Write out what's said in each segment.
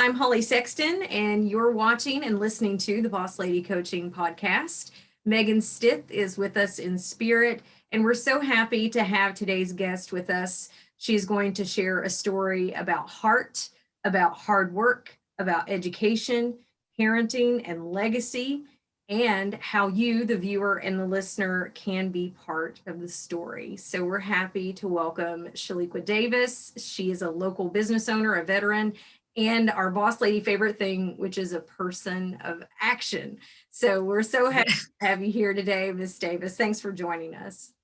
I'm Holly Sexton, and you're watching and listening to the Boss Lady Coaching Podcast. Megan Stith is with us in spirit, and we're so happy to have today's guest with us. She's going to share a story about heart, about hard work, about education, parenting, and legacy, and how you, the viewer and the listener, can be part of the story. So we're happy to welcome Schelequia Davis. She is a local business owner, a veteran, and our boss lady favorite thing, which is a person of action. So we're so happy to have you here today, Ms. Davis. Thanks for joining us.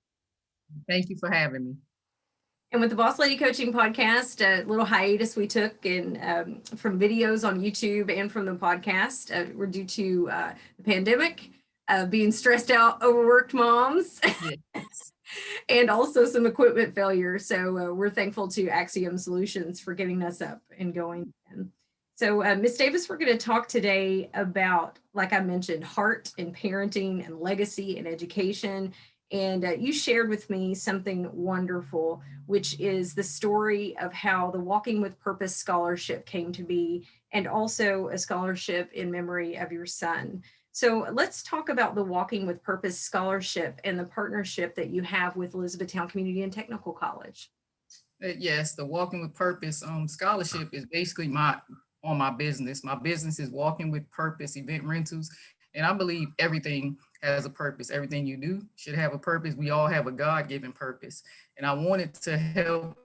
Thank you for having me. And with the Boss Lady Coaching Podcast, a little hiatus we took from videos on YouTube and from the podcast were due to the pandemic, being stressed out, overworked moms, Yes. and also some equipment failure. So we're thankful to Axiom Solutions for getting us up and going again. So Ms. Davis, we're going to talk today about, like I mentioned, heart and parenting and legacy and education. And you shared with me something wonderful, which is the story of how the Walking with Purpose Scholarship came to be, and also a scholarship in memory of your son. So let's talk about the Walking with Purpose Scholarship and the partnership that you have with Elizabethtown Community and Technical College. Yes, the Walking with Purpose scholarship is basically my business. My business is Walking with Purpose event rentals, and I believe everything has a purpose. Everything you do should have a purpose. We all have a God-given purpose, and I wanted to help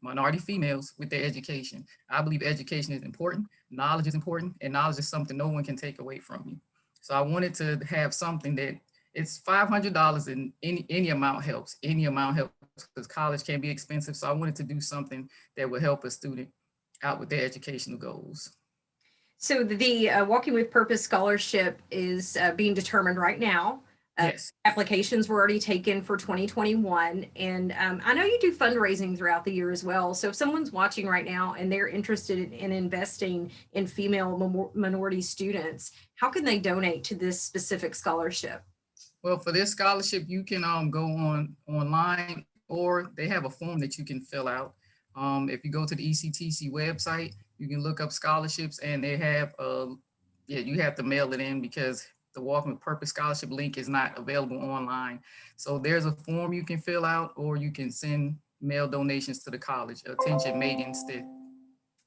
minority females with their education. I believe education is important, knowledge is important, and knowledge is something no one can take away from you. So I wanted to have something that it's $500, and any amount helps. Any amount helps because college can be expensive. So I wanted to do something that would help a student out with their educational goals. So the Walking with Purpose Scholarship is being determined right now. Yes. Applications were already taken for 2021. And I know you do fundraising throughout the year as well. So if someone's watching right now and they're interested in investing in female minority students, how can they donate to this specific scholarship? Well, for this scholarship, you can go online, or they have a form that you can fill out. If you go to the ECTC website, you can look up scholarships, and they have you have to mail it in because the Walking with Purpose Scholarship link is not available online. So there's a form you can fill out, or you can send mail donations to the college. Attention, Megan Stith.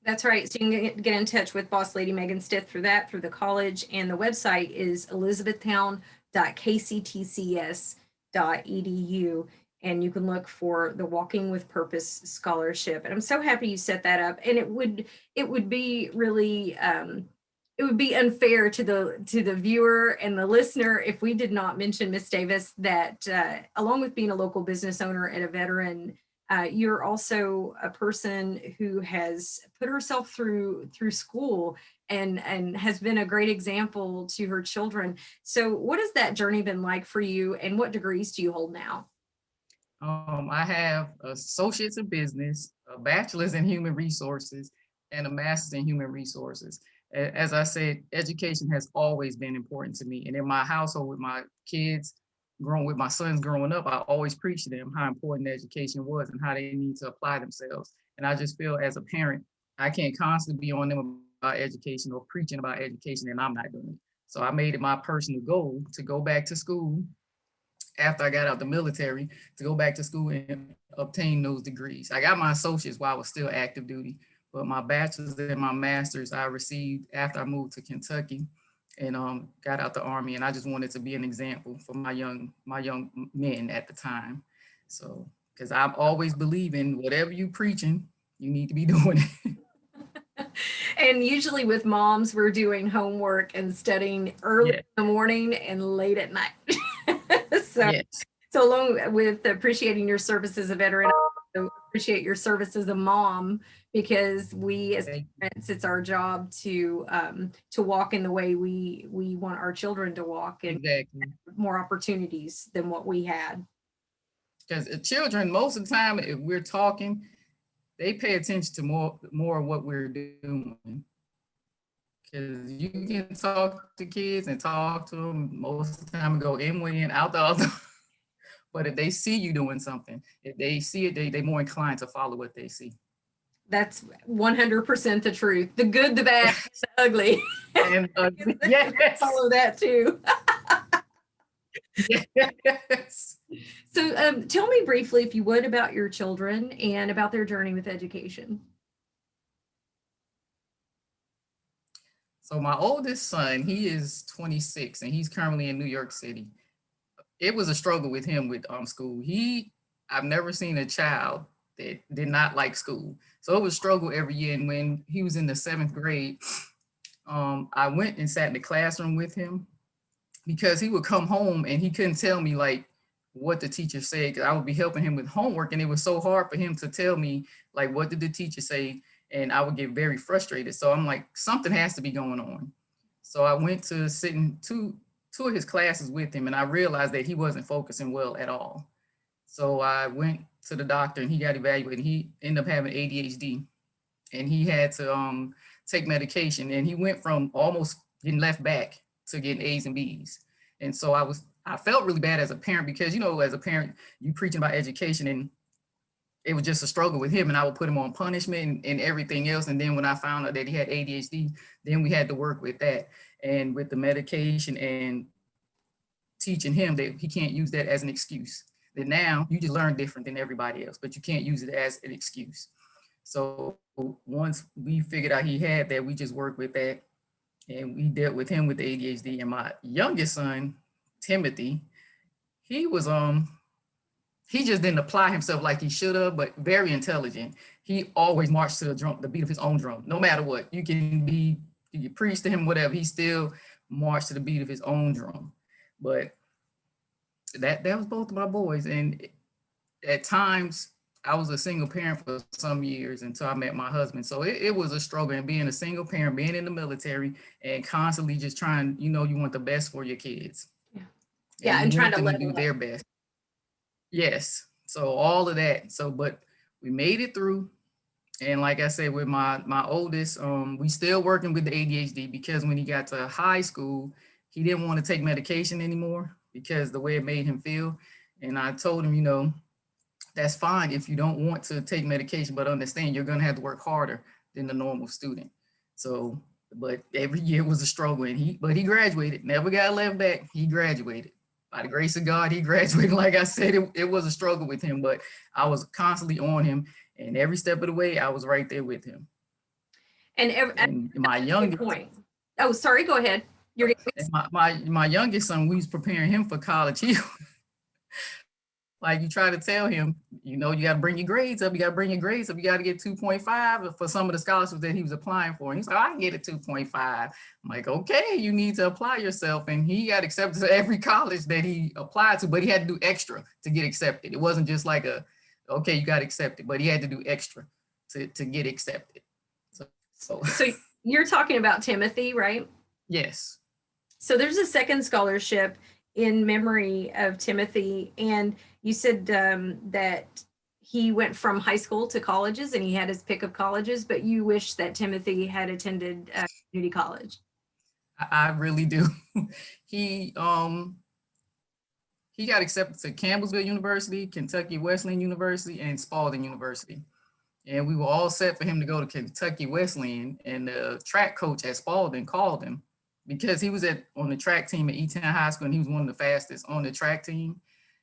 That's right. So you can get in touch with Boss Lady Megan Stith through the college, and the website is elizabethtown.kctcs.edu. And you can look for the Walking with Purpose Scholarship. And I'm so happy you set that up. And it would be really it would be unfair to the viewer and the listener if we did not mention, Miss Davis, that along with being a local business owner and a veteran, you're also a person who has put herself through school and has been a great example to her children. So what has that journey been like for you, and what degrees do you hold now? I have associates in business, a bachelor's in human resources, and a master's in human resources. As I said, education has always been important to me. And in my household with my kids, with my sons growing up, I always preached to them how important education was and how they need to apply themselves. And I just feel as a parent, I can't constantly be on them about education or preaching about education, and I'm not doing it. So I made it my personal goal to go back to school after I got out the military, to go back to school and obtain those degrees. I got my associates while I was still active duty, but my bachelor's and my master's I received after I moved to Kentucky and got out the Army. And I just wanted to be an example for my young men at the time. So, because I always believe in whatever you preaching, you need to be doing it. And usually with moms, we're doing homework and studying early in the morning and late at night. So along with appreciating your service as a veteran, I also appreciate your service as a mom, because we as parents, it's our job to walk in the way we want our children to walk, and more opportunities than what we had. Because children, most of the time, if we're talking, they pay attention to more of what we're doing. Because you can talk to kids and talk to them most of the time and go in way in, out the other. But if they see you doing something, if they see it, they more inclined to follow what they see. That's 100% the truth. The good, the bad, and the ugly. And yes, Follow that too. yes. So tell me briefly, if you would, about your children and about their journey with education. So my oldest son, he is 26 and he's currently in New York City. It was a struggle with him with school. I've never seen a child that did not like school. So it was a struggle every year. And when he was in the 7th grade, I went and sat in the classroom with him because he would come home and he couldn't tell me like what the teacher said, because I would be helping him with homework and it was so hard for him to tell me like what did the teacher say, and I would get very frustrated. So I'm like, something has to be going on. So I went to sit in two of his classes with him and I realized that he wasn't focusing well at all. So I went to the doctor and he got evaluated. He ended up having ADHD and he had to take medication, and he went from almost getting left back to getting A's and B's. And so I felt really bad as a parent because, you know, as a parent, you preaching about education and it was just a struggle with him, and I would put him on punishment and everything else. And then when I found out that he had ADHD, then we had to work with that and with the medication and teaching him that he can't use that as an excuse. That now you just learn different than everybody else, but you can't use it as an excuse. So once we figured out he had that, we just worked with that and we dealt with him with the ADHD. And my youngest son, Timothy, he was he just didn't apply himself like he should have, but very intelligent. He always marched to the beat of his own drum, no matter what. You preach to him, whatever, he still marched to the beat of his own drum. But that was both of my boys. And at times I was a single parent for some years until I met my husband. So it was a struggle, and being a single parent, being in the military and constantly just trying, you know, you want the best for your kids. Yeah, and you trying want to them to level do up. their best. Yes. So all of that. So, but we made it through. And like I said, with my oldest, we still working with the ADHD because when he got to high school, he didn't want to take medication anymore because the way it made him feel. And I told him, you know, that's fine if you don't want to take medication, but understand you're going to have to work harder than the normal student. So, but every year was a struggle, and he graduated, never got left back. He graduated. By the grace of God, he graduated. Like I said, it was a struggle with him, but I was constantly on him, and every step of the way, I was right there with him. And my youngest, point. Oh, sorry, go ahead. You're my youngest son, we was preparing him for college. He like you try to tell him, you know, you got to bring your grades up. You got to bring your grades up. You got to get 2.5 for some of the scholarships that he was applying for. And he's like, I can get a 2.5. I'm like, okay, you need to apply yourself. And he got accepted to every college that he applied to, but he had to do extra to get accepted. It wasn't just like okay, you got accepted, but he had to do extra to get accepted. So you're talking about Timothy, right? Yes. So there's a second scholarship in memory of Timothy, and you said that he went from high school to colleges and he had his pick of colleges, but you wish that Timothy had attended community college. I really do. he he got accepted to Campbellsville University, Kentucky Wesleyan University, and Spalding University. And we were all set for him to go to Kentucky Wesleyan, and the track coach at Spalding called him because he was on the track team at Eaton High School, and he was one of the fastest on the track team.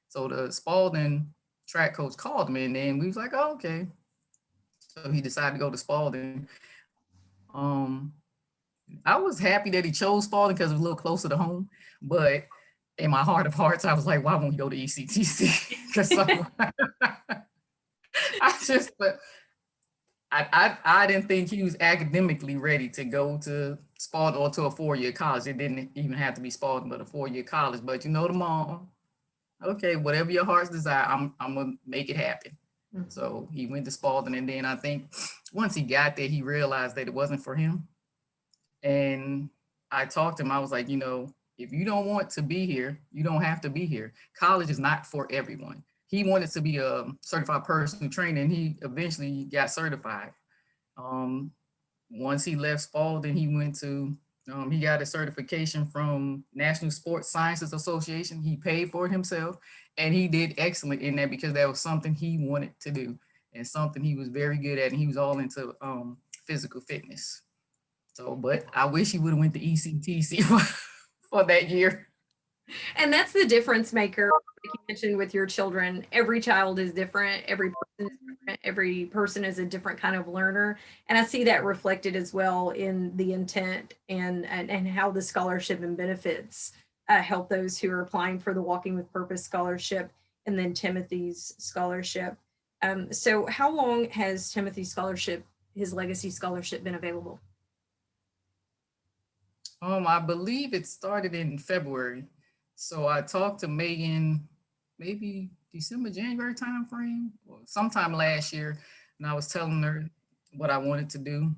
So the Spalding track coach called him, and then we was like, oh, okay. So he decided to go to Spalding. I was happy that he chose Spalding because it was a little closer to home, but in my heart of hearts, I was like, why won't he go to ECTC? Because I just, but I didn't think he was academically ready to go to Spalding or to a 4-year college. It didn't even have to be Spalding, but a 4-year college. But you know, the mom, okay, whatever your heart's desire, I'm gonna make it happen. Mm-hmm. So he went to Spalding, and then I think once he got there, he realized that it wasn't for him. And I talked to him. I was like, you know, if you don't want to be here, you don't have to be here. College is not for everyone. He wanted to be a certified personal trainer, and he eventually got certified. Once he left Spalding, he went to, he got a certification from National Sports Sciences Association. He paid for it himself, and he did excellent in that because that was something he wanted to do. and something he was very good at, and he was all into physical fitness. So, but I wish he would have went to ECTC for that year. And that's the difference maker, like you mentioned with your children. Every child is different. Every person is a different kind of learner. And I see that reflected as well in the intent and how the scholarship and benefits help those who are applying for the Walking with Purpose scholarship and then Timothy's scholarship. So how long has Timothy's scholarship, his legacy scholarship, been available? I believe it started in February. So I talked to Megan maybe December, January timeframe, or sometime last year, and I was telling her what I wanted to do.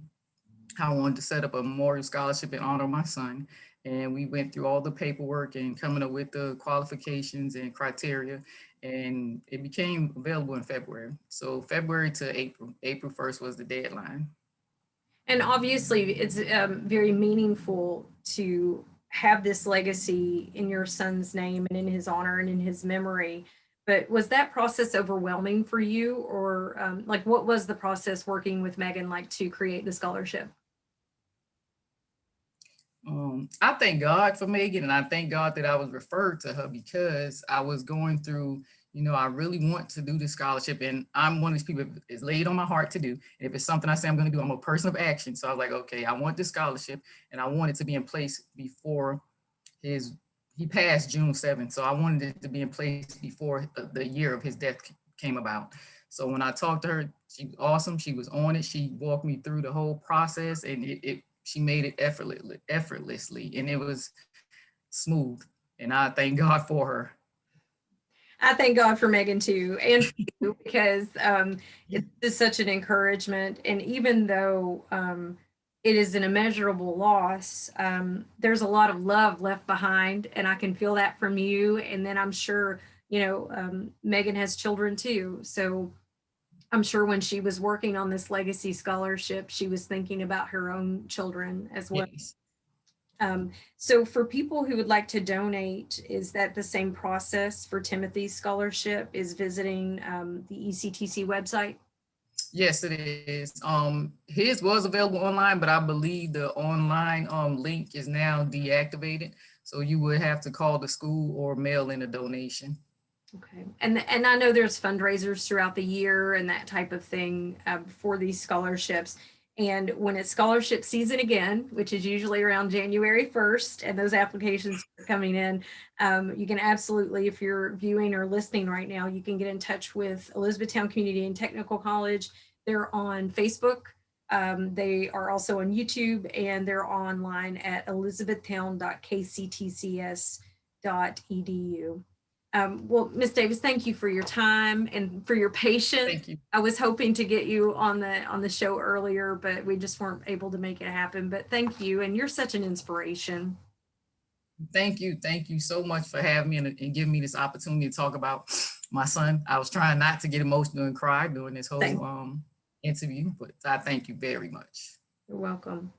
I wanted to set up a memorial scholarship in honor of my son. And we went through all the paperwork and coming up with the qualifications and criteria. And it became available in February. So February to April. April 1st was the deadline. And obviously, it's very meaningful to have this legacy in your son's name and in his honor and in his memory. But was that process overwhelming for you, or like what was the process working with Megan like to create the scholarship? I thank God for Megan, and I thank God that I was referred to her because I was going through, I really want to do this scholarship, and I'm one of these people, it's laid on my heart to do. And if it's something I say I'm going to do, I'm a person of action. So I was like, okay, I want this scholarship, and I want it to be in place before he passed June 7th. So I wanted it to be in place before the year of his death came about. So when I talked to her, she was awesome. She was on it. She walked me through the whole process, and she made it effortlessly, and it was smooth. And I thank God for her. I thank God for Megan too, and for you, because it's just such an encouragement. And even though it is an immeasurable loss, there's a lot of love left behind, and I can feel that from you. And then I'm sure, Megan has children too. So I'm sure when she was working on this legacy scholarship, she was thinking about her own children as well. Yes. So for people who would like to donate, is that the same process for Timothy's scholarship? Is visiting the ECTC website? Yes, it is. His was available online, but I believe the online link is now deactivated. So you would have to call the school or mail in a donation. Okay, and I know there's fundraisers throughout the year and that type of thing for these scholarships. And when it's scholarship season again, which is usually around January 1st, and those applications are coming in, you can absolutely, if you're viewing or listening right now, you can get in touch with Elizabethtown Community and Technical College. They're on Facebook. They are also on YouTube, and they're online at elizabethtown.kctcs.edu. Well, Ms. Davis, thank you for your time and for your patience. Thank you. I was hoping to get you on the show earlier, but we just weren't able to make it happen. But thank you, and you're such an inspiration. Thank you. Thank you so much for having me and giving me this opportunity to talk about my son. I was trying not to get emotional and cry during this whole interview, but I thank you very much. You're welcome.